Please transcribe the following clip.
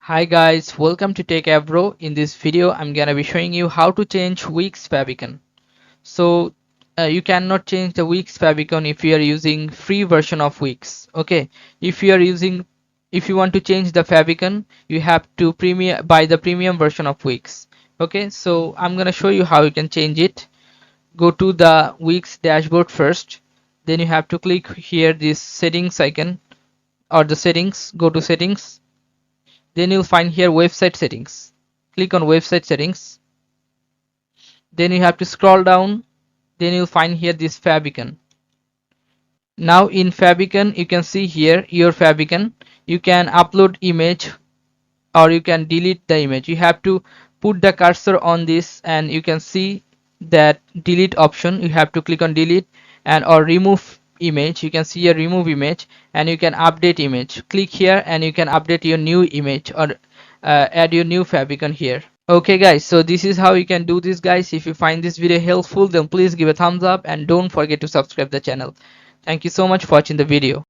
Hi guys, welcome to Techavro. In this video, I'm gonna be showing you how to change Wix Favicon. So you cannot change the Wix Favicon if you are using free version of Wix. Okay, if you want to change the Favicon, you have to buy the premium version of Wix. Okay, so I'm gonna show you how you can change it. Go to the Wix dashboard first. Then you have to click here this settings icon or the settings. Go to settings, then you'll find here website settings. Click on website settings, then you have to scroll down, then you'll find here this favicon. Now in favicon you can see here your favicon. You can upload image or you can delete the image. You have to put the cursor on this and you can see that delete option. You have to click on delete and or remove image. You can see here remove image and you can update image. Click here and you can update your new image or add your new favicon here. Okay guys, so this is how you can do this guys. If you find this video helpful, then please give a thumbs up and don't forget to subscribe the channel. Thank you so much for watching the video.